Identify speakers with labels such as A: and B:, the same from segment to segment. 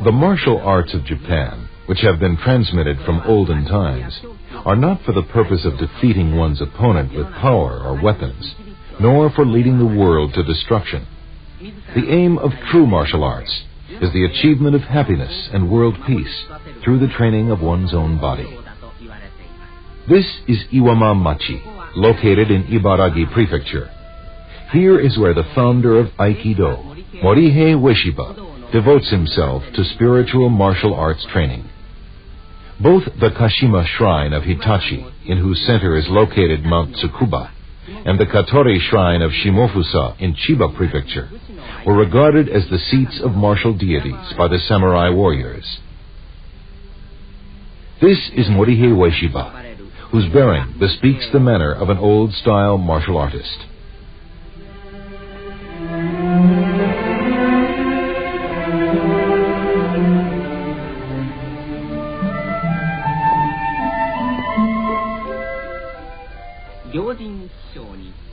A: The martial arts of Japan, which have been transmitted from olden times, are not for the purpose of defeating one's opponent with power or weapons, nor for leading the world to destruction. The aim of true martial arts is the achievement of happiness and world peace through the training of one's own body. This is Iwama Machi, located in Ibaragi Prefecture. Here is where the founder of Aikido, Morihei Ueshiba, devotes himself to spiritual martial arts training. Both the Kashima Shrine of Hitachi, in whose center is located Mount Tsukuba, and the Katori Shrine of Shimofusa in Chiba Prefecture, were regarded as the seats of martial deities by the samurai warriors. This is Morihei Ueshiba, whose bearing bespeaks the manner of an old-style martial artist.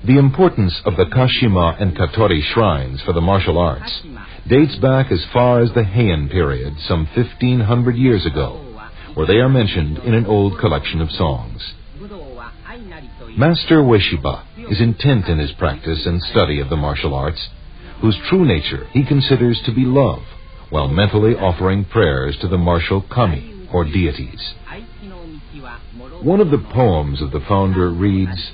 A: The importance of the Kashima and Katori shrines for the martial arts dates back as far as the Heian period, some 1,500 years ago, where they are mentioned in an old collection of songs. Master Ueshiba is intent in his practice and study of the martial arts, whose true nature he considers to be love, while mentally offering prayers to the martial kami, or deities. One of the poems of the founder reads,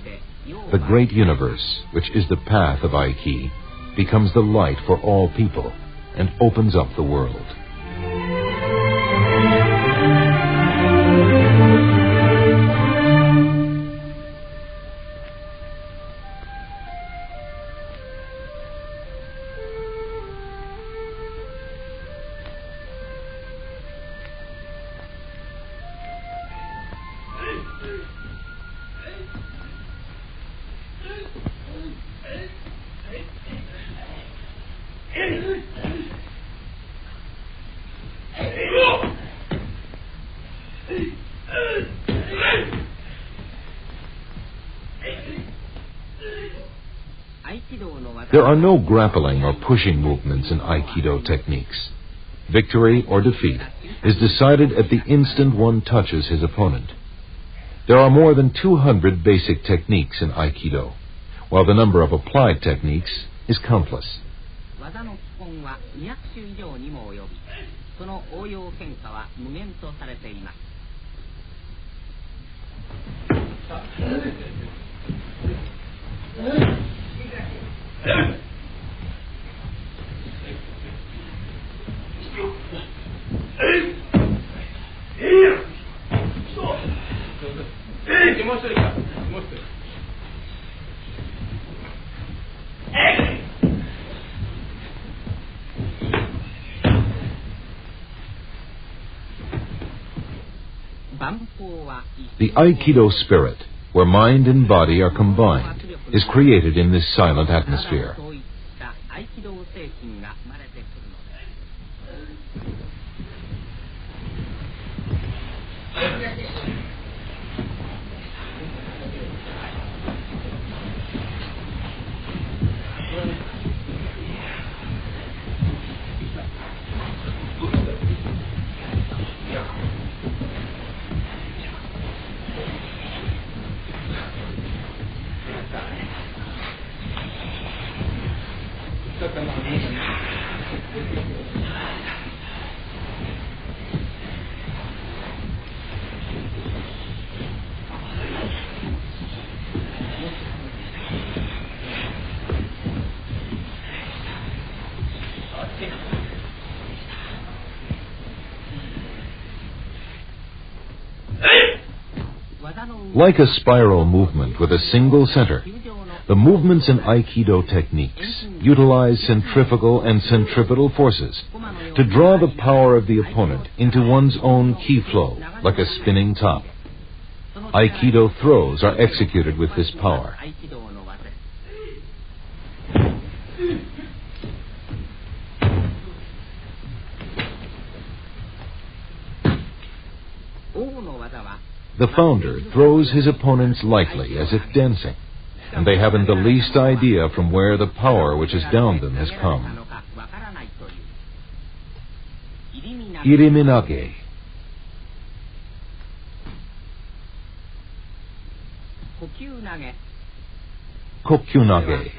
A: "The great universe, which is the path of Aiki, becomes the light for all people and opens up the world." There are no grappling or pushing movements in Aikido techniques. Victory or defeat is decided at the instant one touches his opponent. There are more than 200 basic techniques in Aikido, while the number of applied techniques is countless. The Aikido spirit, where mind and body are combined, is created in this silent atmosphere. Like a spiral movement with a single center, the movements in Aikido techniques utilize centrifugal and centripetal forces to draw the power of the opponent into one's own ki flow, like a spinning top. Aikido throws are executed with this power. The founder throws his opponents lightly, as if dancing, and they haven't the least idea from where the power which has downed them has come. iriminage. Kokyunage.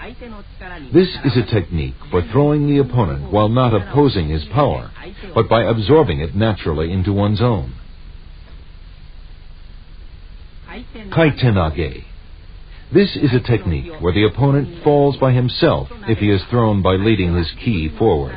A: This is a technique for throwing the opponent while not opposing his power, but by absorbing it naturally into one's own. Kaitenage. This is a technique where the opponent falls by himself if he is thrown by leading his ki forward.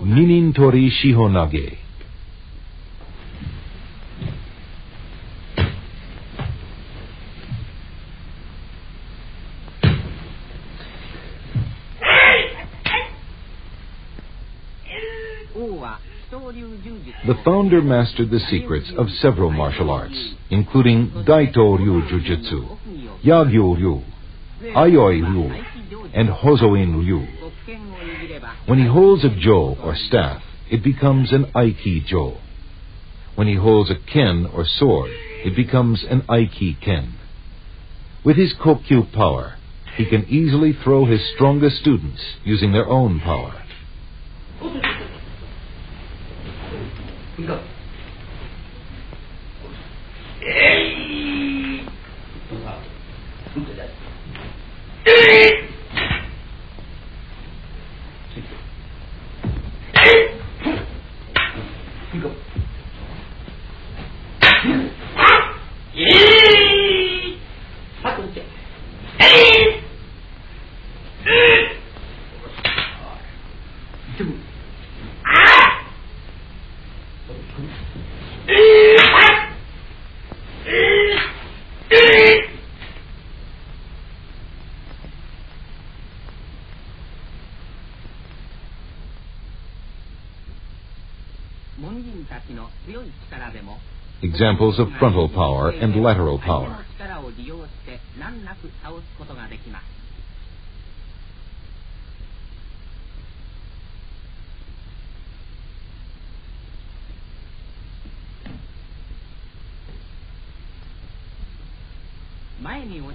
A: Ninintori Shihonage. The founder mastered the secrets of several martial arts, including Daito Ryu Jujutsu, Yagyu Ryu, Ayoi Ryu, and Hozoin Ryu. When he holds a jo or staff, it becomes an Aikido. When he holds a ken or sword, it becomes an Aiki-ken. With his Kokyu power, he can easily throw his strongest students using their own power. Examples of frontal power and lateral power.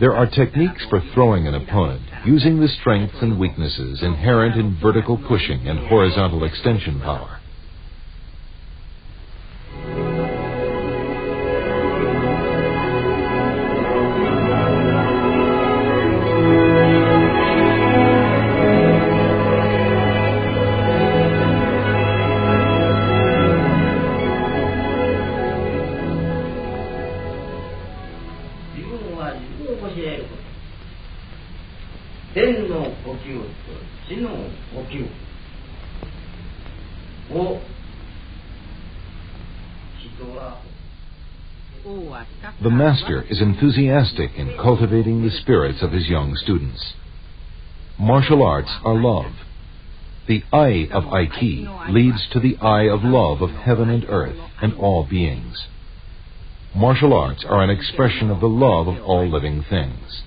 A: There are techniques for throwing an opponent using the strengths and weaknesses inherent in vertical pushing and horizontal extension power. The master is enthusiastic in cultivating the spirits of his young students. Martial arts are love. The eye of Aiki leads to the eye of love of heaven and earth and all beings. Martial arts are an expression of the love of all living things.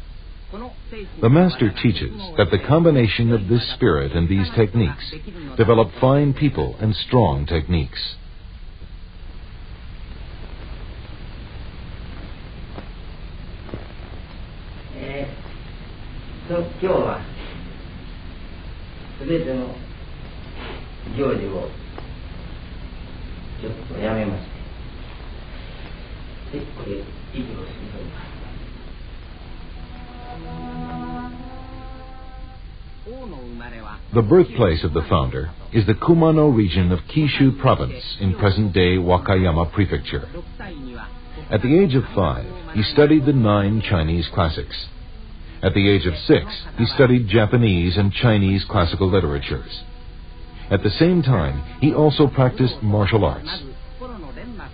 A: The master teaches that the combination of this spirit and these techniques develop fine people and strong techniques. The birthplace of the founder is the Kumano region of Kishu province in present-day Wakayama prefecture. At the age of 5, he studied the 9 Chinese classics. At the age of 6, he studied Japanese and Chinese classical literatures. At the same time, he also practiced martial arts.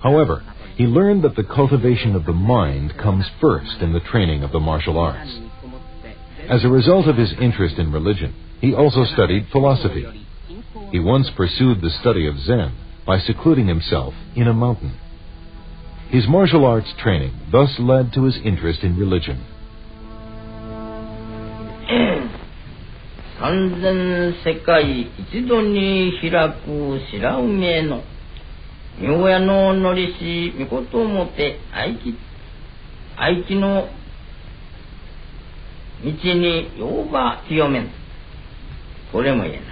A: However, he learned that the cultivation of the mind comes first in the training of the martial arts. As a result of his interest in religion, he also studied philosophy. He once pursued the study of Zen by secluding himself in a mountain. His martial arts training thus led to his interest in religion.
B: 三千世界一度に開く白梅の明夜ののりしみこともて愛機の道にようば清めん。これも言えない。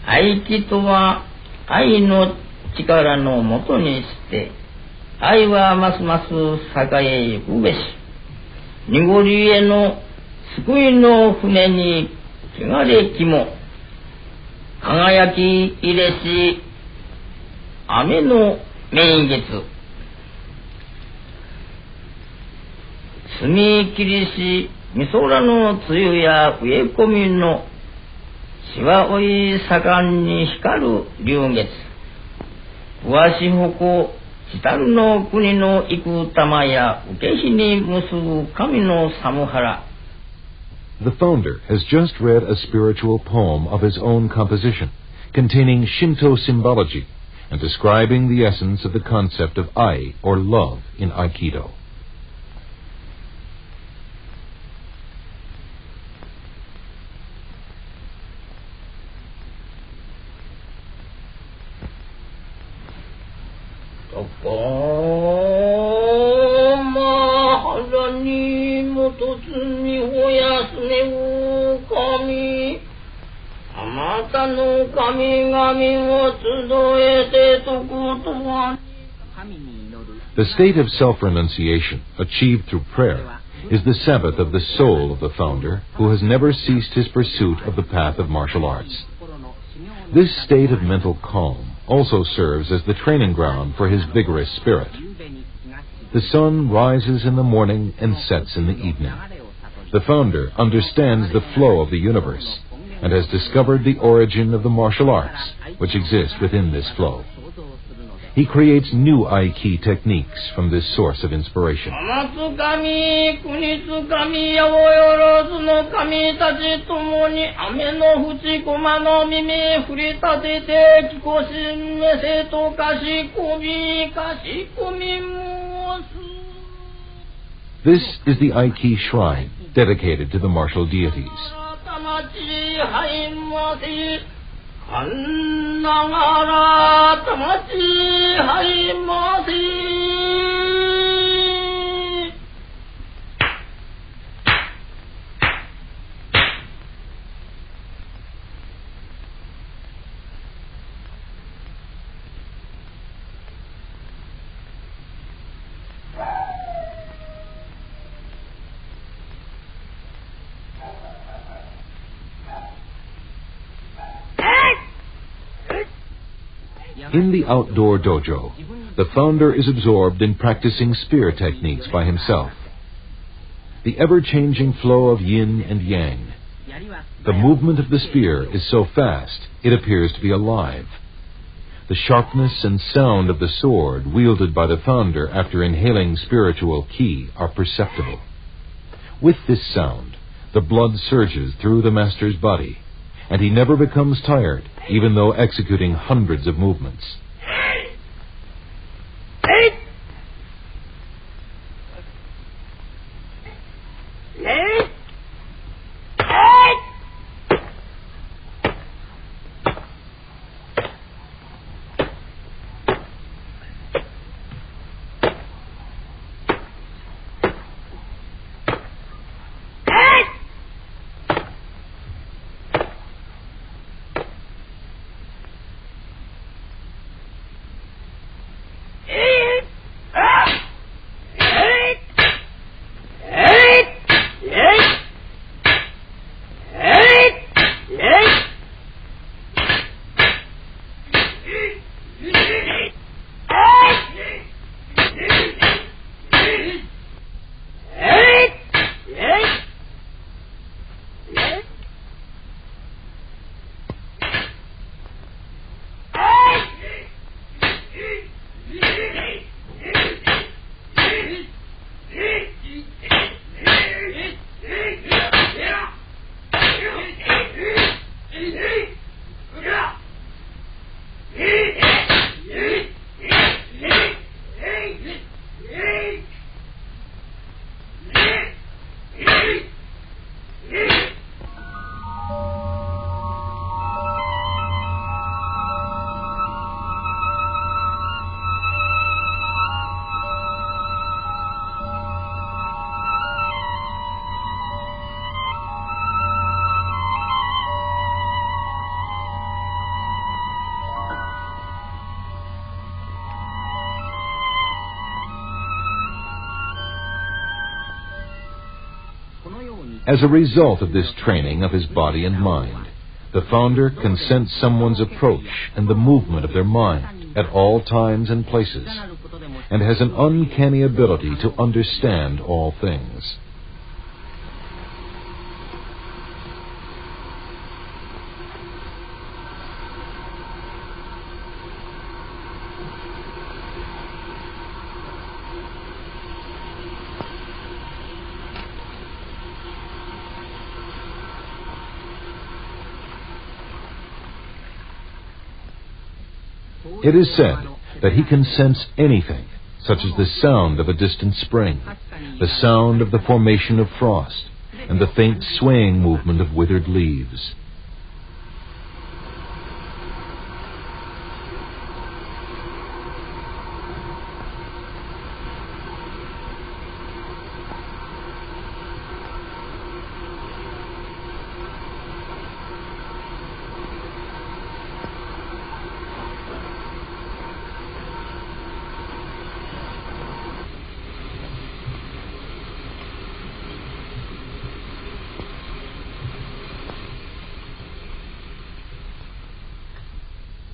B: 愛機とは愛の力のもとにして愛はますます栄えゆくべし。濁りへの救いの船に汚れきも輝き入れし雨の名月澄み切りしみそらの梅雨や植え込みのしわおい盛んに光る流月わしほこ来るの国の幾玉や受け火に結ぶ神の寒原。
A: The founder has just read a spiritual poem of his own composition, containing Shinto symbology and describing the essence of the concept of ai, or love, in Aikido. The state of self-renunciation, achieved through prayer, is the Sabbath of the soul of the founder, who has never ceased his pursuit of the path of martial arts. This state of mental calm also serves as the training ground for his vigorous spirit. The sun rises in the morning and sets in the evening. The founder understands the flow of the universe and has discovered the origin of the martial arts, which exist within this flow. He creates new Aiki techniques from this source of inspiration. This is the Aiki shrine dedicated to the martial deities. In the outdoor dojo, the founder is absorbed in practicing spear techniques by himself. The ever-changing flow of yin and yang. The movement of the spear is so fast, it appears to be alive. The sharpness and sound of the sword wielded by the founder after inhaling spiritual ki are perceptible. With this sound, the blood surges through the master's body, and he never becomes tired, even though executing hundreds of movements. As a result of this training of his body and mind, the founder can sense someone's approach and the movement of their mind at all times and places, and has an uncanny ability to understand all things. It is said that he can sense anything, such as the sound of a distant spring, the sound of the formation of frost, and the faint swaying movement of withered leaves.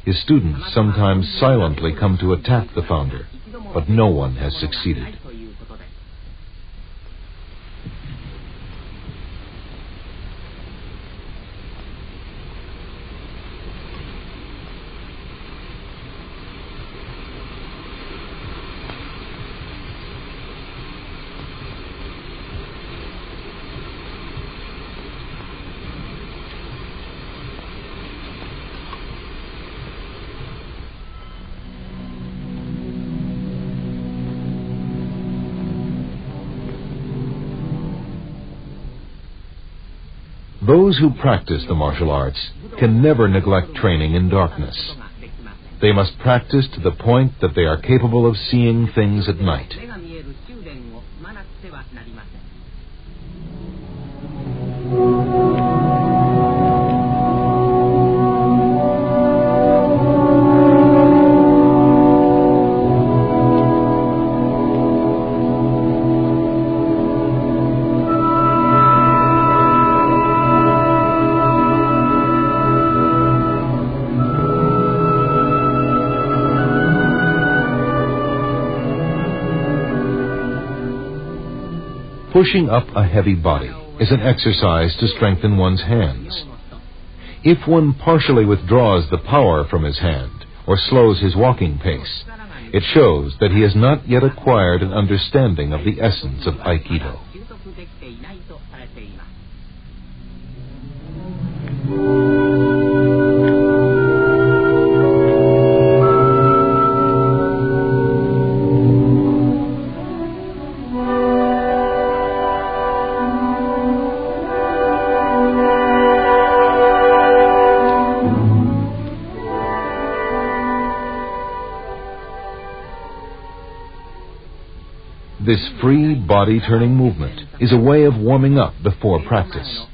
A: His students sometimes silently come to attack the founder, but no one has succeeded. Those who practice the martial arts can never neglect training in darkness. They must practice to the point that they are capable of seeing things at night. Pushing up a heavy body is an exercise to strengthen one's hands. If one partially withdraws the power from his hand or slows his walking pace, it shows that he has not yet acquired an understanding of the essence of Aikido. This free body-turning movement is a way of warming up before practice.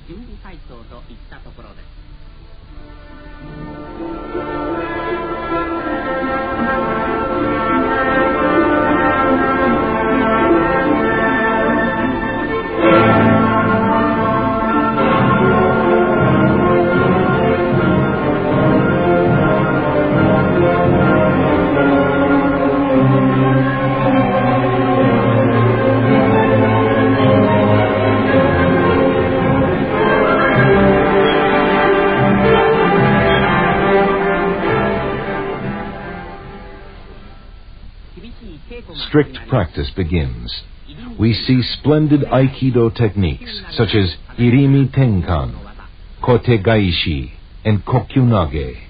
A: Strict practice begins. We see splendid Aikido techniques such as Irimi Tenkan, Kote Gaishi, and Kokyunage.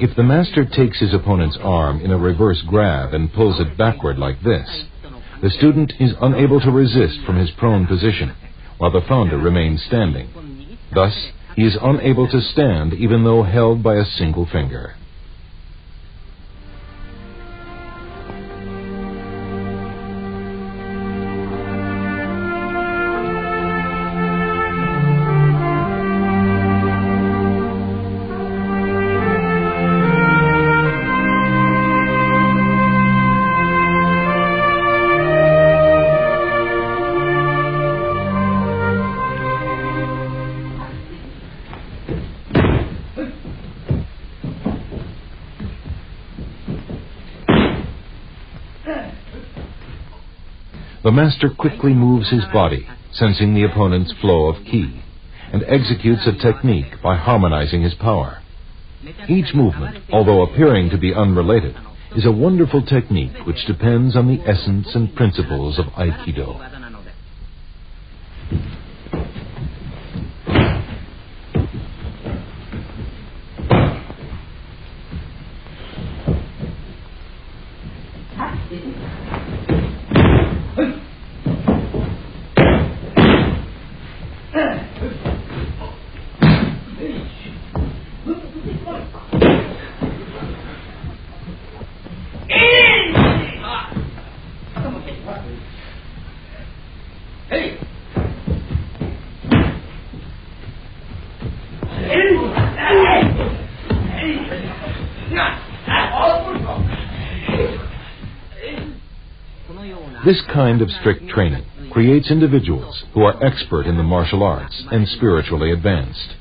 A: If the master takes his opponent's arm in a reverse grab and pulls it backward like this, the student is unable to resist from his prone position, while the founder remains standing. Thus, he is unable to stand even though held by a single finger. The master quickly moves his body, sensing the opponent's flow of ki, and executes a technique by harmonizing his power. Each movement, although appearing to be unrelated, is a wonderful technique which depends on the essence and principles of Aikido. This kind of strict training creates individuals who are expert in the martial arts and spiritually advanced.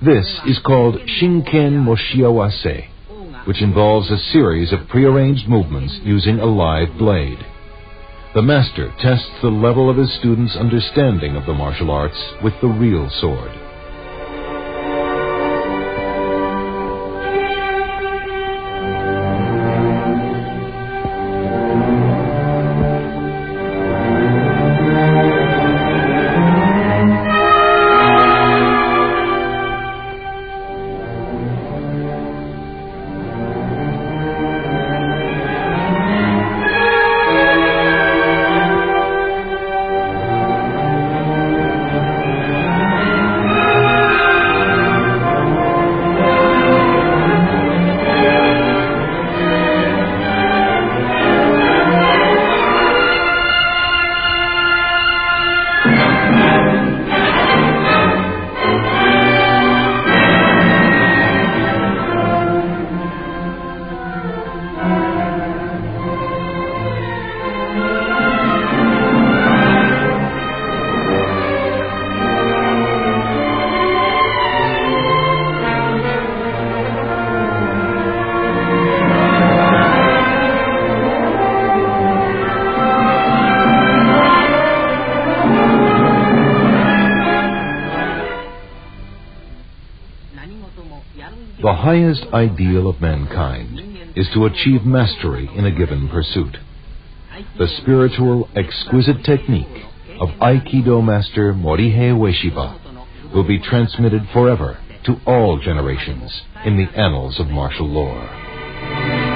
A: This is called Shinken Moshiawase, which involves a series of prearranged movements using a live blade. The master tests the level of his students' understanding of the martial arts with the real sword. The highest ideal of mankind is to achieve mastery in a given pursuit. The spiritual, exquisite technique of Aikido Master Morihei Ueshiba will be transmitted forever to all generations in the annals of martial lore.